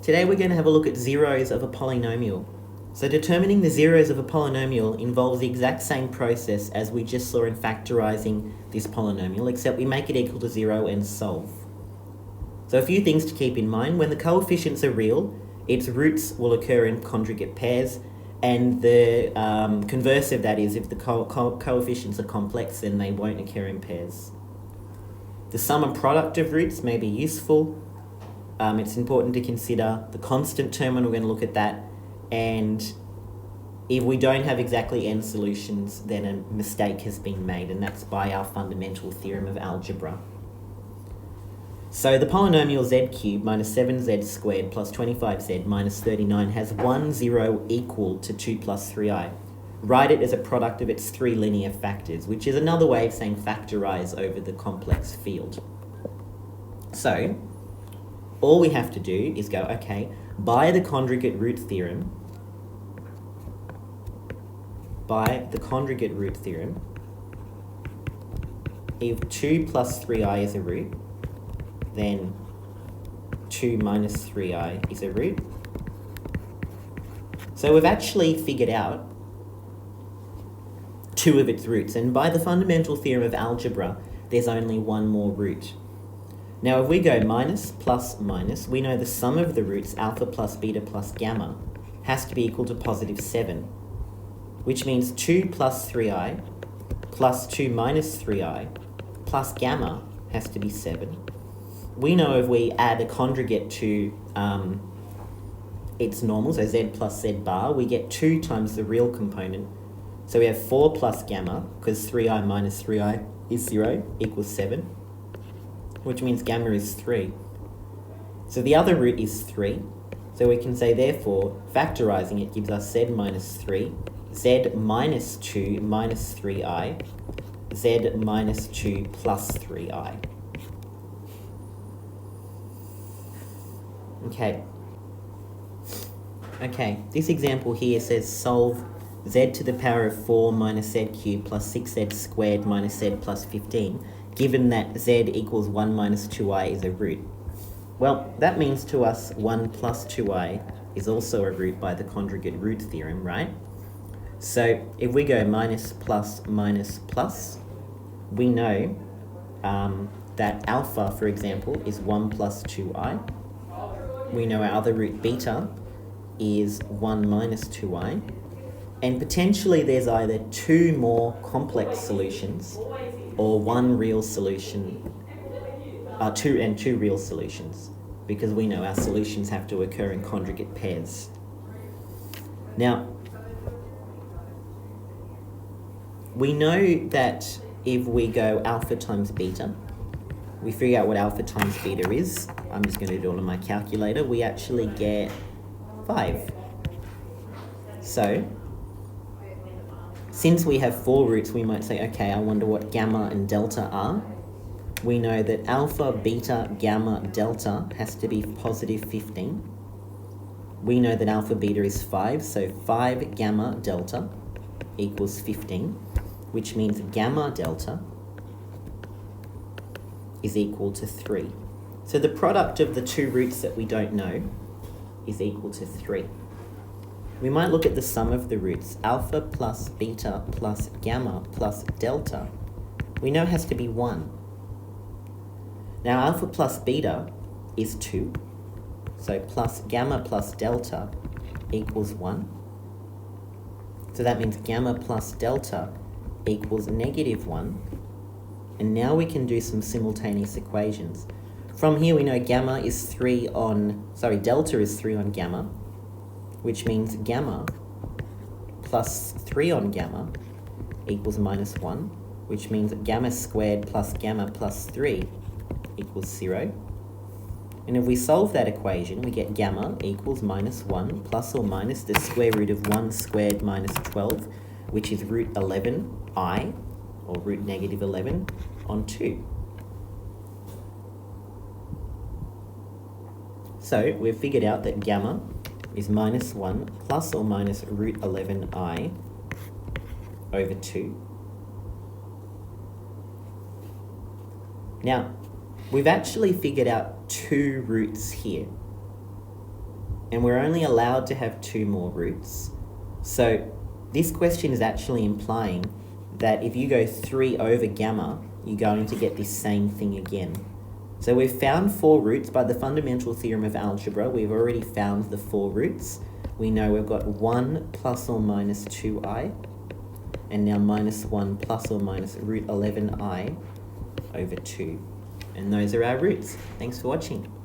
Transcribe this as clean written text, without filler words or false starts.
Today we're going to have a look at zeros of a polynomial. So determining the zeros of a polynomial involves the exact same process as we just saw in factorising this polynomial, except we make it equal to 0 and solve. So a few things to keep in mind. When the coefficients are real, its roots will occur in conjugate pairs, and the converse of that is if the coefficients are complex, then they won't occur in pairs. The sum and product of roots may be useful. It's important to consider the constant term, and we're going to look at that. And if we don't have exactly n solutions, then a mistake has been made, and that's by our fundamental theorem of algebra. So the polynomial z cubed minus 7z squared plus 25z minus 39 has one zero equal to 2 plus 3i. Write it as a product of its three linear factors, which is another way of saying factorise over the complex field. So all we have to do is go, okay, by the conjugate root theorem, if 2 plus 3i is a root, then 2 minus 3i is a root. So we've actually figured out two of its roots, and by the fundamental theorem of algebra, there's only one more root. Now if we go minus plus minus, we know the sum of the roots, alpha plus beta plus gamma, has to be equal to positive 7, which means 2 plus 3i plus 2 minus 3i plus gamma has to be 7. We know if we add a conjugate to its normal, so z plus z bar, we get 2 times the real component. So we have 4 plus gamma, because 3i minus 3i is 0, equals 7, which means gamma is 3. So the other root is 3. So we can say, therefore, factorising it gives us z minus 3, z minus 2 minus 3i, z minus 2 plus 3i. Okay, this example here says solve z to the power of 4 minus z cubed plus 6z squared minus z plus 15, given that z equals 1 minus 2i is a root. Well, that means to us 1 plus 2i is also a root by the conjugate root theorem, right? So if we go minus plus minus plus, we know that alpha, for example, is 1 plus 2i. We know our other root beta is 1 minus 2i. And potentially there's either two more complex solutions or one real solution, two real solutions, because we know our solutions have to occur in conjugate pairs. Now, we know that if we go alpha times beta, we figure out what alpha times beta is. I'm just going to do it on my calculator. We actually get 5. So since we have 4 roots, we might say, okay, I wonder what gamma and delta are. We know that alpha, beta, gamma, delta has to be positive 15. We know that alpha, beta is 5, so 5 gamma delta equals 15, which means gamma delta is equal to 3. So the product of the two roots that we don't know is equal to 3. We might look at the sum of the roots. Alpha plus beta plus gamma plus delta, we know has to be 1. Now alpha plus beta is 2, so plus gamma plus delta equals 1. So that means gamma plus delta equals negative 1. And now we can do some simultaneous equations. From here we know delta is 3 on gamma, which means gamma plus 3 on gamma equals minus 1, which means gamma squared plus gamma plus 3 equals 0. And if we solve that equation, we get gamma equals minus 1 plus or minus the square root of 1 squared minus 12, which is root 11i, or root negative 11, on 2. So we've figured out that gamma is minus 1 plus or minus root 11i over 2. Now, we've actually figured out two roots here. and we're only allowed to have 2 more roots. So this question is actually implying that if you go 3 over gamma, you're going to get this same thing again. So we've found 4 roots by the fundamental theorem of algebra. We've already found the 4 roots. We know we've got 1 plus or minus 2i, and now minus 1 plus or minus root 11i over 2. And those are our roots. Thanks for watching.